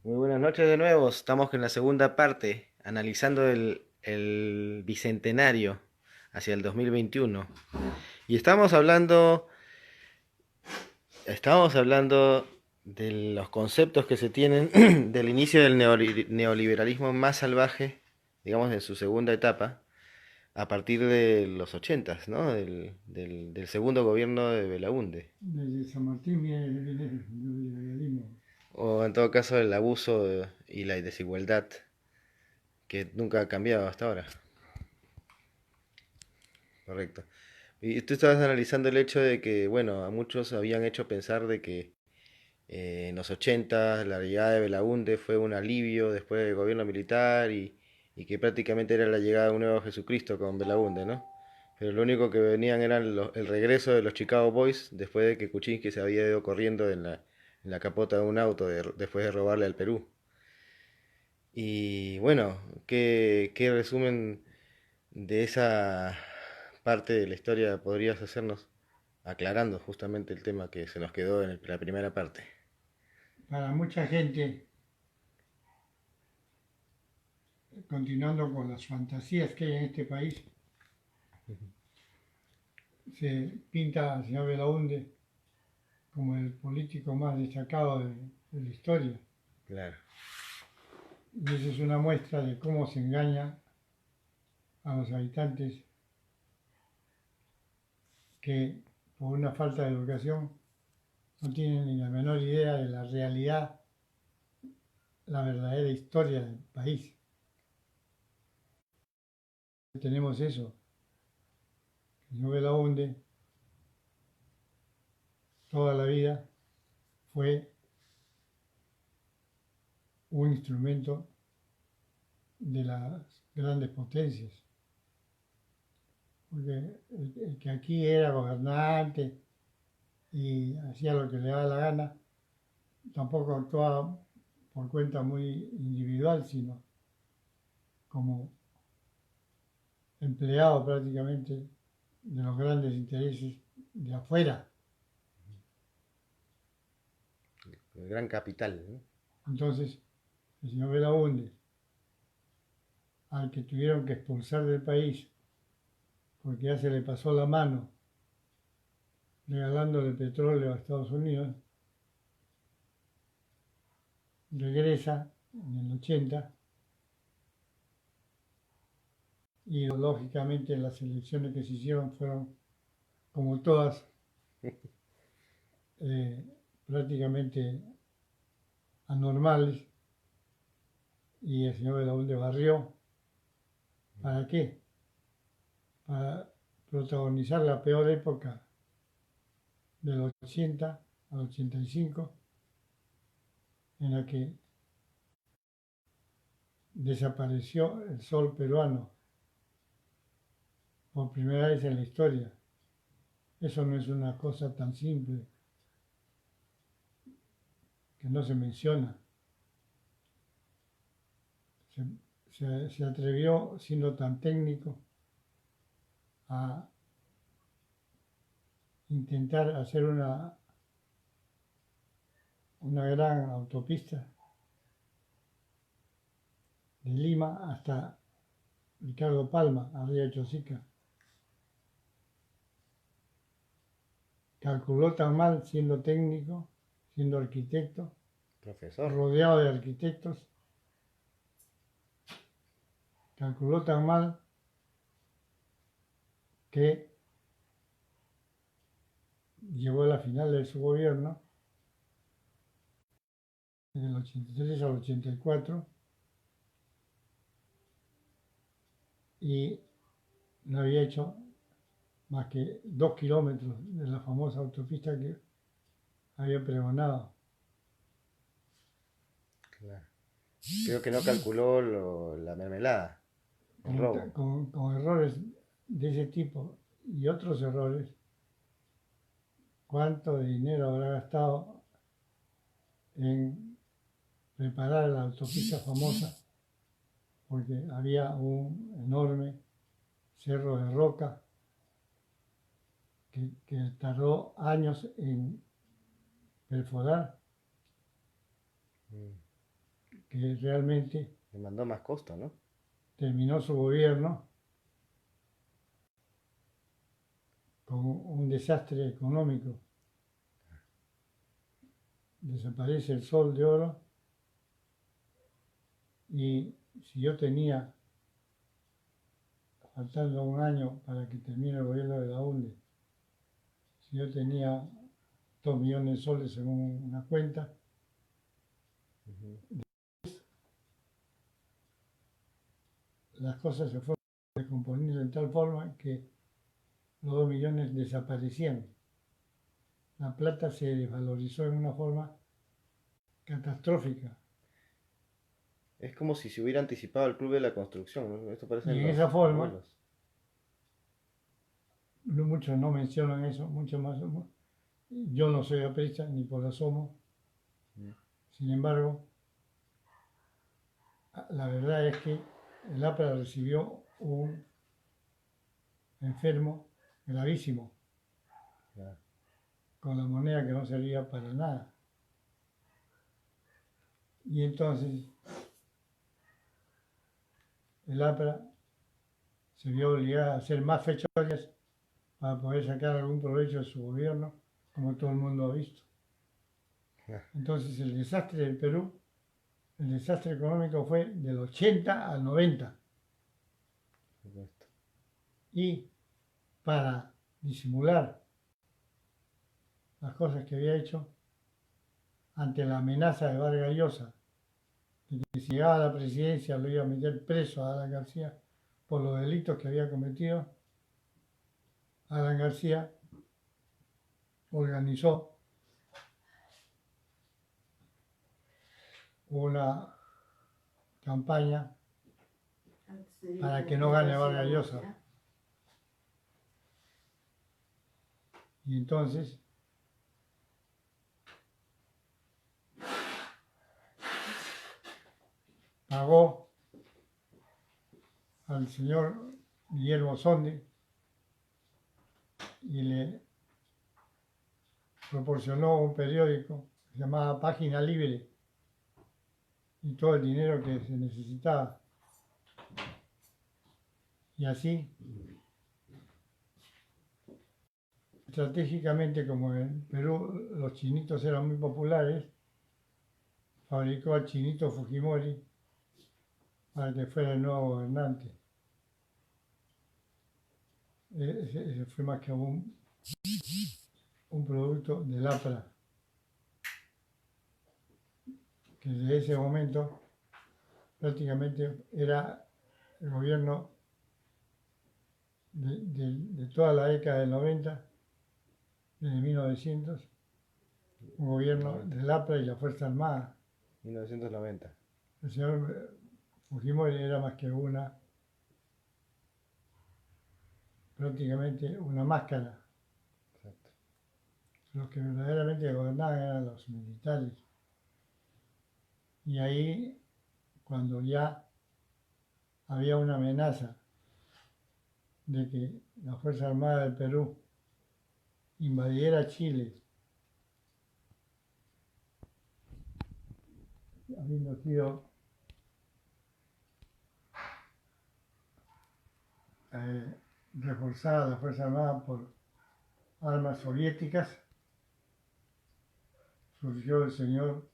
Muy buenas noches de nuevo. Estamos en la segunda parte, analizando el bicentenario hacia el 2021. Y estamos hablando de los conceptos que se tienen del inicio del neoliberalismo más salvaje, digamos, en su segunda etapa, a partir de los 80, ¿no? Del segundo gobierno de Belaúnde. Desde San Martín viene el neoliberalismo. O en todo caso el abuso y la desigualdad que nunca ha cambiado hasta ahora. Correcto. Y tú estabas analizando el hecho de que, bueno, a muchos habían hecho pensar de que en los 80 la llegada de Belaúnde fue un alivio después del gobierno militar y que prácticamente era la llegada de un nuevo Jesucristo con Belaúnde, ¿no? Pero lo único que venían era el regreso de los Chicago Boys después de que Kuczynski se había ido corriendo en la capota de un auto después de robarle al Perú. Y bueno, ¿qué resumen de esa parte de la historia podrías hacernos aclarando justamente el tema que se nos quedó en la primera parte? Para mucha gente, continuando con las fantasías que hay en este país, se pinta al señor Belaúnde como el político más destacado de la historia. Claro. Y esa es una muestra de cómo se engaña a los habitantes que, por una falta de educación, no tienen ni la menor idea de la realidad, la verdadera historia del país. Tenemos eso. El señor Belaúnde toda la vida fue un instrumento de las grandes potencias, porque el que aquí era gobernante y hacía lo que le daba la gana, tampoco actuaba por cuenta muy individual, sino como empleado prácticamente de los grandes intereses de afuera. El gran capital, ¿no? Entonces, el señor Belaúnde, al que tuvieron que expulsar del país porque ya se le pasó la mano regalándole petróleo a Estados Unidos, regresa en el 80 y lógicamente las elecciones que se hicieron fueron, como todas, eh, prácticamente anormales y el señor Belaúnde barrió. ¿Para qué? Para protagonizar la peor época del 80 al 85, en la que desapareció el sol peruano por primera vez en la historia. Eso no es una cosa tan simple que no se menciona. Se, se atrevió, siendo tan técnico, a intentar hacer una gran autopista de Lima hasta Ricardo Palma, a Río Chosica. Calculó tan mal siendo técnico, siendo arquitecto, Profesor. rodeado de arquitectos, calculó tan mal que llegó a la final de su gobierno, en el 83 al 84, y no había hecho más que 2 kilómetros de la famosa autopista que había pregonado. Claro. Creo que no calculó la mermelada, el robo. Con errores de ese tipo y otros errores, ¿cuánto dinero habrá gastado en reparar la autopista famosa? Porque había un enorme cerro de roca que tardó años en perforar. Mm. que realmente Le mandó más costo, ¿no? terminó su gobierno con un desastre económico. Desaparece el sol de oro y si yo tenía, faltando un año para que termine el gobierno de la UNDE, si yo tenía 2 millones de soles según una cuenta, Ujú. las cosas se fueron descomponiendo de tal forma que los 2 millones desaparecían. La plata se desvalorizó en una forma catastrófica. Es como si se hubiera anticipado el club de la construcción, ¿no? Esto Y parecen en esa los forma, abuelos. muchos no mencionan eso, mucho más. Yo no soy aprista ni por asomo. Mm. Sin embargo, la verdad es que el APRA recibió un enfermo gravísimo Ya. con la moneda que no servía para nada. Y entonces el APRA se vio obligada a hacer más fechorías para poder sacar algún provecho de su gobierno, como todo el mundo ha visto. Ya, Entonces el desastre del Perú, el desastre económico fue del 80 al 90. por supuesto. Y para disimular las cosas que había hecho, ante la amenaza de Vargas Llosa, de que si llegaba a la presidencia lo iba a meter preso a Alan García por los delitos que había cometido, Alan García organizó una campaña para que no gane Vargas Llosa. Y entonces pagó al señor Guillermo Sonde y le proporcionó un periódico que se llamaba Página Libre y todo el dinero que se necesitaba. Y así, estratégicamente, como en Perú los chinitos eran muy populares, fabricó al chinito Fujimori para que fuera el nuevo gobernante. Ese fue más que un producto del APRA, que desde ese momento prácticamente era el gobierno de toda la década del 90, desde 1900, un gobierno 90. del APRA y la Fuerza Armada. 1990. El señor Fujimori era más que prácticamente una máscara. Exacto. Los que verdaderamente gobernaban eran los militares. Y ahí, cuando ya había una amenaza de que la Fuerza Armada del Perú invadiera Chile, habiendo sido reforzada la Fuerza Armada por armas soviéticas, apareció el señor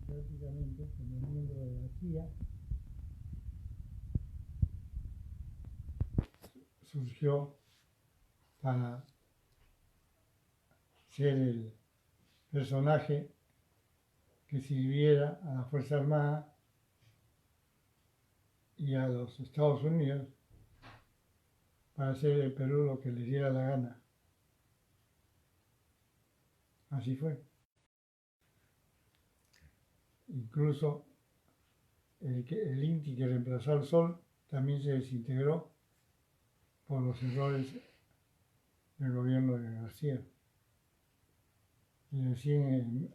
prácticamente como miembro de la CIA, surgió para ser el personaje que sirviera a la Fuerza Armada y a los Estados Unidos para hacer el Perú lo que les diera la gana. Así fue. Incluso el INTI que reemplazó al Sol también se desintegró por los errores del gobierno de García. Y recién